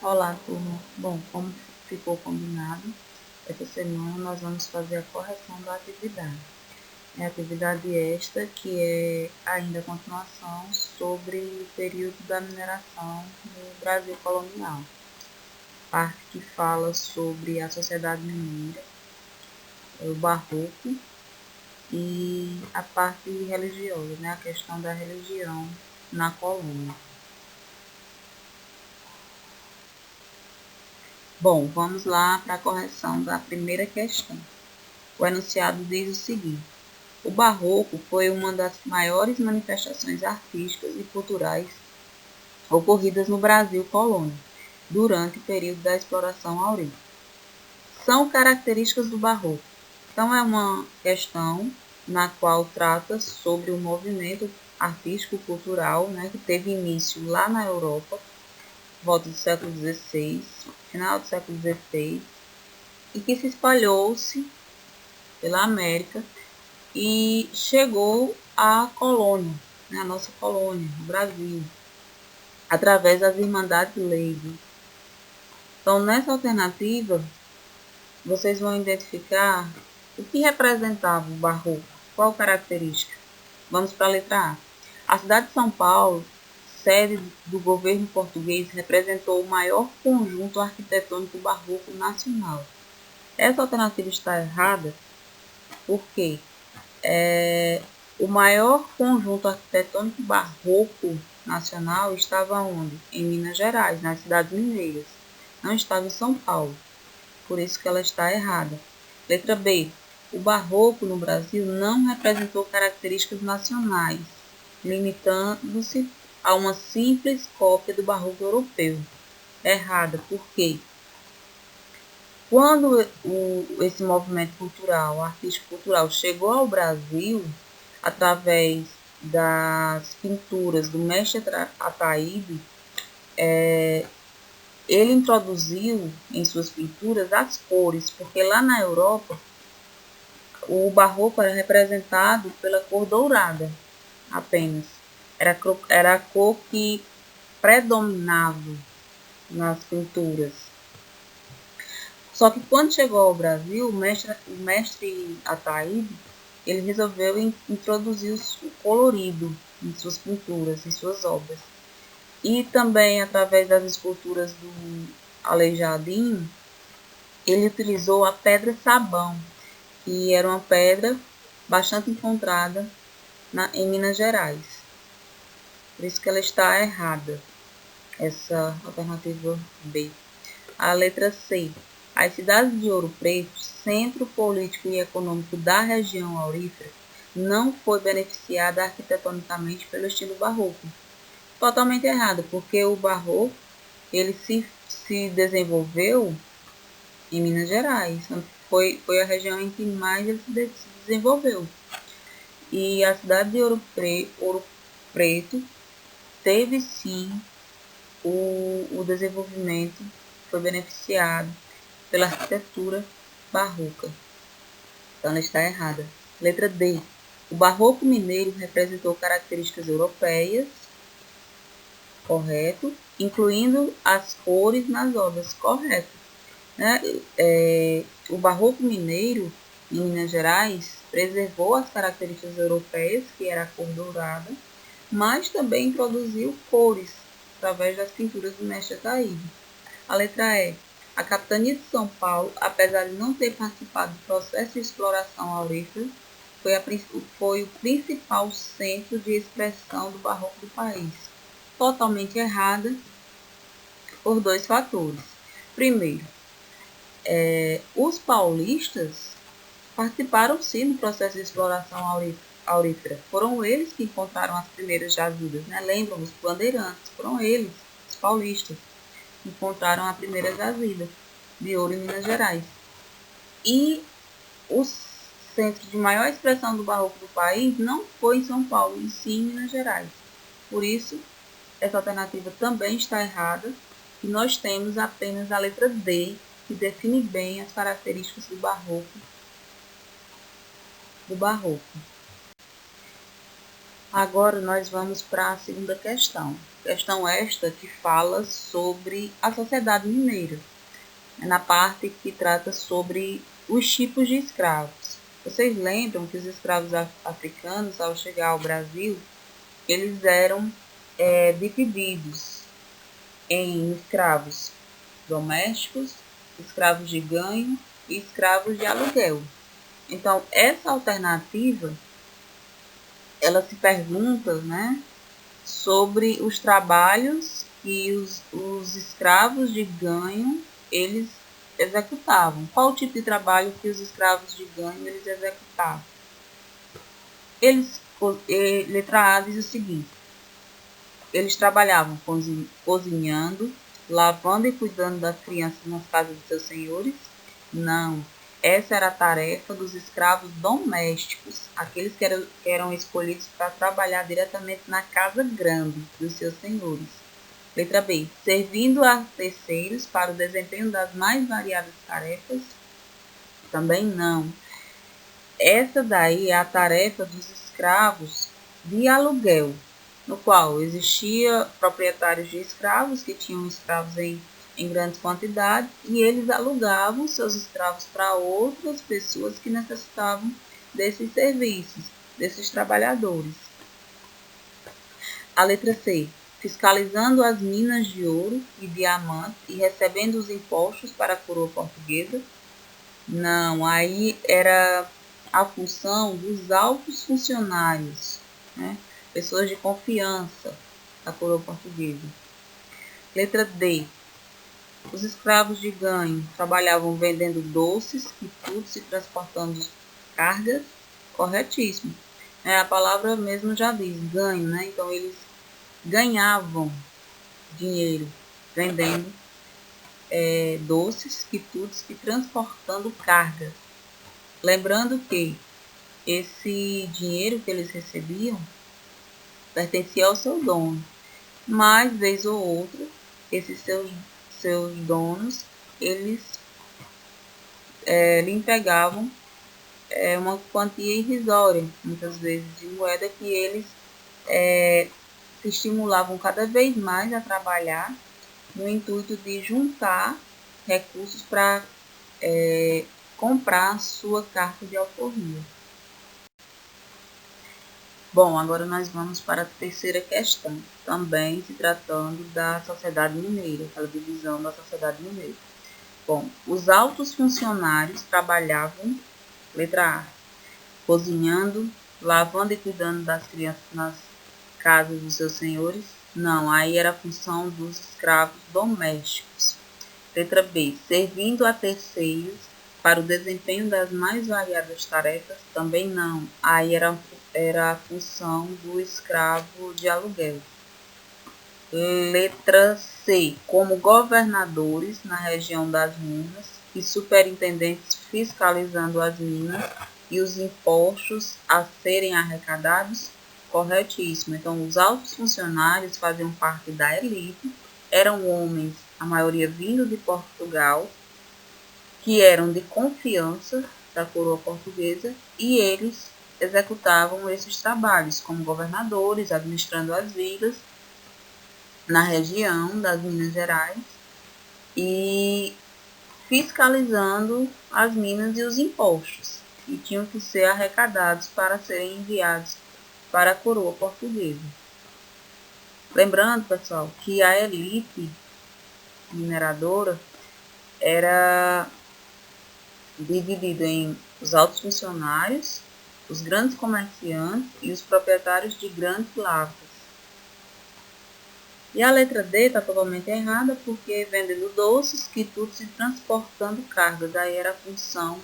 Olá, turma. Bom, como ficou combinado, essa semana nós vamos fazer a correção da atividade. É a atividade esta que é ainda a continuação sobre o período da mineração no Brasil colonial. Parte que fala sobre a sociedade mineira, o barroco e a parte religiosa, a questão da religião na colônia. Bom, vamos lá para a correção da primeira questão. O enunciado diz o seguinte: o barroco foi uma das maiores manifestações artísticas e culturais ocorridas no Brasil colônia, durante o período da exploração aurífera. São características do barroco. Então, é uma questão na qual trata sobre o movimento artístico-cultural, que teve início lá na Europa, volta do século XVI, final do século XVI, e que se espalhou-se pela América e chegou à colônia, a nossa colônia, o Brasil, através das Irmandades Lady. Então, nessa alternativa, vocês vão identificar o que representava o barroco, qual característica. Vamos para a letra A. A cidade de São Paulo, sede do governo português, representou o maior conjunto arquitetônico barroco nacional. Essa alternativa está errada porque o maior conjunto arquitetônico barroco nacional estava onde? Em Minas Gerais, nas cidades mineiras. Não estava em São Paulo. Por isso que ela está errada. Letra B. O barroco no Brasil não representou características nacionais, limitando-se a uma simples cópia do barroco europeu. Errada. Por quê? Quando esse movimento cultural, artístico-cultural, chegou ao Brasil, através das pinturas do mestre Ataíde, ele introduziu em suas pinturas as cores, porque lá na Europa o barroco era representado pela cor dourada apenas. Era a cor que predominava nas pinturas. Só que quando chegou ao Brasil, o mestre Ataíde, ele resolveu introduzir o colorido em suas pinturas, em suas obras. E também, através das esculturas do Aleijadinho, ele utilizou a pedra-sabão, que era uma pedra bastante encontrada em Minas Gerais. Por isso que ela está errada, essa alternativa B. A letra C. As cidades de Ouro Preto, centro político e econômico da região aurífera, não foi beneficiada arquitetonicamente pelo estilo barroco. Totalmente errado, porque o barroco ele se desenvolveu em Minas Gerais. Foi a região em que mais ele se desenvolveu. E a cidade de Ouro Preto teve sim o desenvolvimento, foi beneficiado pela arquitetura barroca. Então, ela está errada. Letra D. O barroco mineiro representou características europeias, correto, incluindo as cores nas obras, correto. O barroco mineiro, em Minas Gerais, preservou as características europeias, que era a cor dourada, mas também introduziu cores, através das pinturas do mestre Ataíde. A letra E. A capitania de São Paulo, apesar de não ter participado do processo de exploração aurífera, foi o principal centro de expressão do barroco do país. Totalmente errada por dois fatores. Primeiro, os paulistas participaram sim do processo de exploração aurífera. Foram eles que encontraram as primeiras jazidas, Lembram os bandeirantes? Foram eles, os paulistas, que encontraram a primeira jazida de ouro em Minas Gerais. E o centro de maior expressão do barroco do país não foi em São Paulo, e sim em Minas Gerais. Por isso, essa alternativa também está errada, e nós temos apenas a letra D, que define bem as características do barroco. Agora nós vamos para a segunda questão. Questão esta que fala sobre a sociedade mineira, na parte que trata sobre os tipos de escravos. Vocês lembram que os escravos africanos, ao chegar ao Brasil, eles eram divididos em escravos domésticos, escravos de ganho e escravos de aluguel. Então, essa alternativa, ela se pergunta, né, sobre os trabalhos que os escravos de ganho, eles executavam. Qual o tipo de trabalho que os escravos de ganho, eles executavam? Letra A diz o seguinte: eles trabalhavam cozinhando, lavando e cuidando das crianças nas casas de seus senhores? Não. Essa era a tarefa dos escravos domésticos, aqueles que eram escolhidos para trabalhar diretamente na casa grande dos seus senhores. Letra B. Servindo a terceiros para o desempenho das mais variadas tarefas? Também não. Essa daí é a tarefa dos escravos de aluguel, no qual existia proprietários de escravos que tinham escravos em grandes quantidades e eles alugavam seus escravos para outras pessoas que necessitavam desses serviços, desses trabalhadores. A letra C. Fiscalizando as minas de ouro e diamante e recebendo os impostos para a coroa portuguesa? Não, aí era a função dos altos funcionários, né? Pessoas de confiança da coroa portuguesa. Letra D. Os escravos de ganho trabalhavam vendendo doces, quitutes e transportando cargas? Corretíssimo. A palavra mesmo já diz, ganho, né? Então, eles ganhavam dinheiro vendendo doces, quitutes e transportando cargas. Lembrando que esse dinheiro que eles recebiam pertencia ao seu dono, mas, vez ou outra, esses seus donos, eles lhe entregavam uma quantia irrisória, muitas vezes, de moeda que eles se estimulavam cada vez mais a trabalhar no intuito de juntar recursos para comprar sua carta de alforria. Bom, agora nós vamos para a terceira questão, também se tratando da sociedade mineira, aquela divisão da sociedade mineira. Bom, os altos funcionários trabalhavam, letra A, cozinhando, lavando e cuidando das crianças nas casas dos seus senhores? Não, aí era a função dos escravos domésticos. Letra B, servindo a terceiros para o desempenho das mais variadas tarefas? Também não, aí era a função do escravo de aluguel. Letra C, como governadores na região das minas e superintendentes fiscalizando as minas e os impostos a serem arrecadados? Corretíssimo. Então, os altos funcionários faziam parte da elite, eram homens, a maioria vindo de Portugal, que eram de confiança da coroa portuguesa, e eles executavam esses trabalhos como governadores, administrando as vilas na região das Minas Gerais e fiscalizando as minas e os impostos, que tinham que ser arrecadados para serem enviados para a coroa portuguesa. Lembrando, pessoal, que a elite mineradora era dividida em os altos funcionários, os grandes comerciantes e os proprietários de grandes lavras. E a letra D está totalmente errada, porque vendendo doces, quitutes e transportando cargas. Aí era a função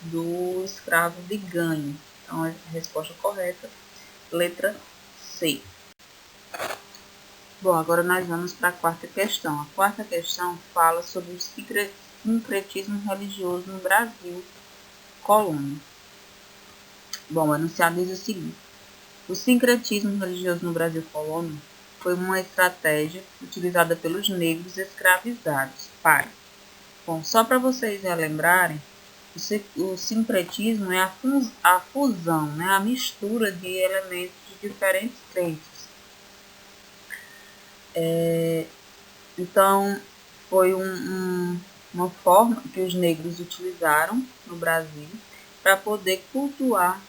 do escravo de ganho. Então, a resposta correta, letra C. Bom, agora nós vamos para a quarta questão. A quarta questão fala sobre o sincretismo religioso no Brasil colônia. Bom, o enunciado diz o seguinte: o sincretismo religioso no Brasil colônia foi uma estratégia utilizada pelos negros escravizados para... Bom, só para vocês relembrarem, O sincretismo é a fusão, né? A mistura de elementos de diferentes crenças. Então, foi uma forma que os negros utilizaram no Brasil para poder continuar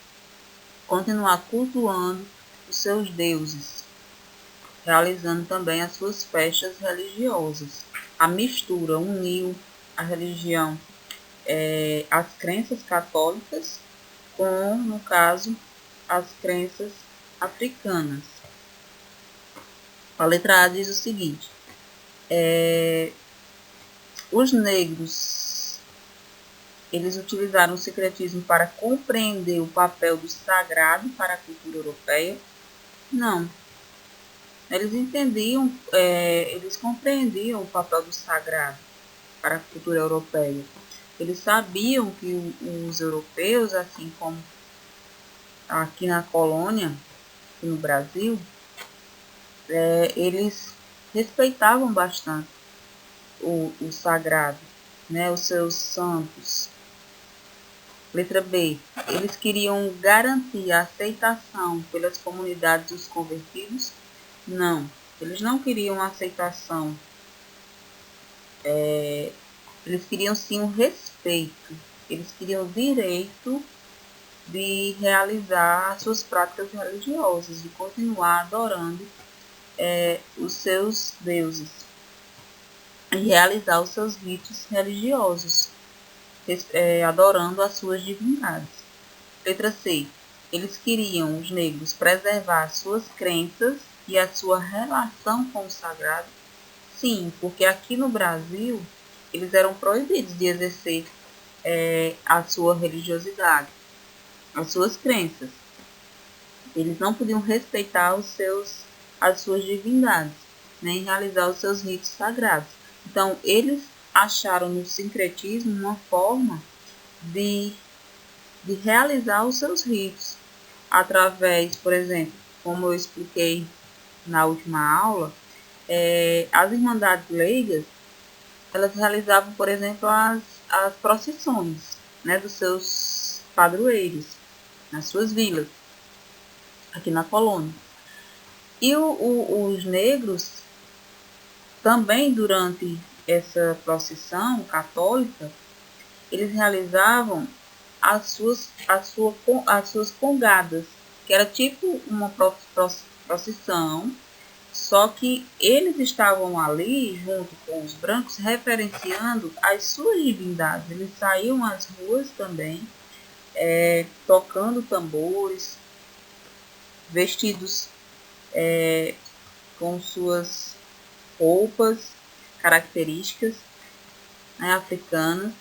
cultuando os seus deuses, realizando também as suas festas religiosas. A mistura uniu a religião, as crenças católicas com, no caso, as crenças africanas. A letra A diz o seguinte: os negros, eles utilizaram o sincretismo para compreender o papel do sagrado para a cultura europeia? Não. Eles entendiam, eles compreendiam o papel do sagrado para a cultura europeia. Eles sabiam que os europeus, assim como aqui na colônia, aqui no Brasil, eles respeitavam bastante o sagrado, né, os seus santos. Letra B. Eles queriam garantir a aceitação pelas comunidades dos convertidos? Não. Eles não queriam aceitação. Eles queriam sim o respeito. Eles queriam o direito de realizar suas práticas religiosas, de continuar adorando os seus deuses e realizar os seus ritos religiosos, adorando as suas divindades. Letra C. Eles queriam, os negros, preservar suas crenças e a sua relação com o sagrado? Sim, porque aqui no Brasil eles eram proibidos de exercer a sua religiosidade, as suas crenças. Eles não podiam respeitar as suas divindades, nem realizar os seus ritos sagrados. Então, eles acharam no sincretismo uma forma de realizar os seus ritos, através, por exemplo, como eu expliquei na última aula, as irmandades leigas, elas realizavam, por exemplo, as procissões, né, dos seus padroeiros, nas suas vilas, aqui na colônia. E os negros, também durante essa procissão católica, eles realizavam as suas congadas, que era tipo uma procissão, só que eles estavam ali, junto com os brancos, referenciando as suas divindades. Eles saíam às ruas também, tocando tambores, vestidos com suas roupas características, né, africanas,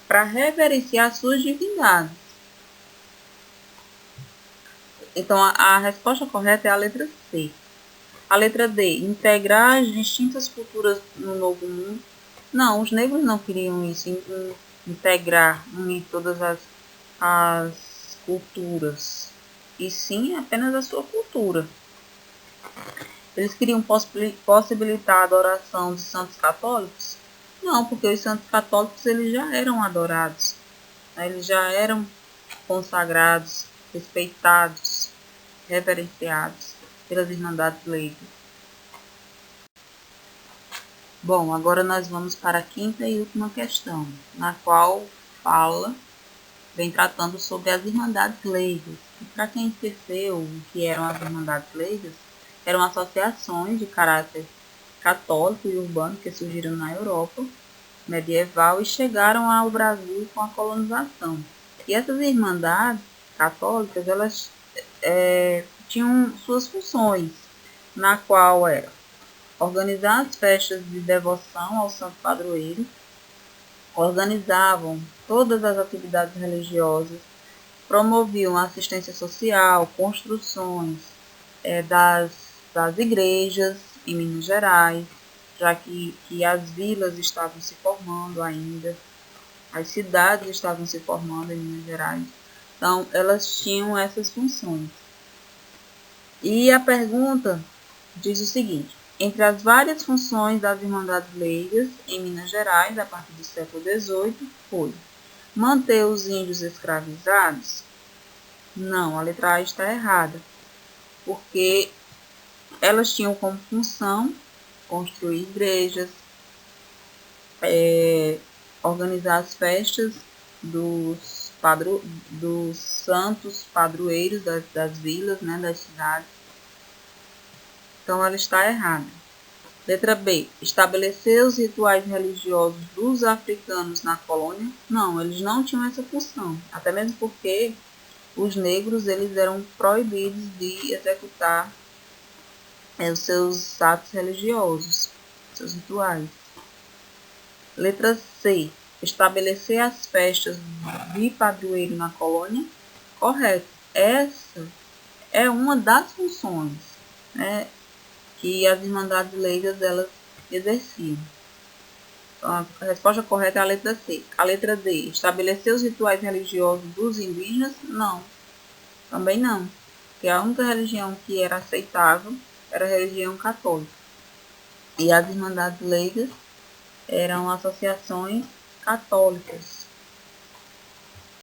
para reverenciar suas divindades. Então, a resposta correta é a letra C. A letra D, integrar as distintas culturas no novo mundo. Não, os negros não queriam isso, integrar, unir todas as culturas, e sim apenas a sua cultura. Eles queriam possibilitar a adoração de santos católicos? Não, porque os santos católicos eles já eram adorados, né? Eles já eram consagrados, respeitados, reverenciados pelas irmandades leigas. Bom, agora nós vamos para a quinta e última questão, na qual vem tratando sobre as irmandades leigas. E para quem esqueceu o que eram as irmandades leigas, eram associações de caráter católico e urbano que surgiram na Europa medieval e chegaram ao Brasil com a colonização. E essas irmandades católicas, elas tinham suas funções, na qual era organizar as festas de devoção ao santo padroeiro, organizavam todas as atividades religiosas, promoviam assistência social, construções das igrejas em Minas Gerais, já que as vilas estavam se formando ainda, as cidades estavam se formando em Minas Gerais. Então, elas tinham essas funções. E a pergunta diz o seguinte: entre as várias funções das irmandades leigas em Minas Gerais, a partir do século XVIII, foi Manter os índios escravizados? Não, a letra A está errada, porque elas tinham como função construir igrejas, organizar as festas dos santos padroeiros das vilas, né, das cidades. Então, ela está errada. Letra B. Estabelecer os rituais religiosos dos africanos na colônia? Não, eles não tinham essa função. Até mesmo porque os negros eles eram proibidos de executar os seus atos religiosos, seus rituais. Letra C. Estabelecer as festas de padroeiro na colônia? Correto. Essa é uma das funções, né, que as Irmandades Leigas elas exerciam. Então, a resposta correta é a letra C. A letra D. Estabelecer os rituais religiosos dos indígenas? Não. Também não. Porque a única religião que era aceitável era a religião católica. E as Irmandades Leigas eram associações católicas.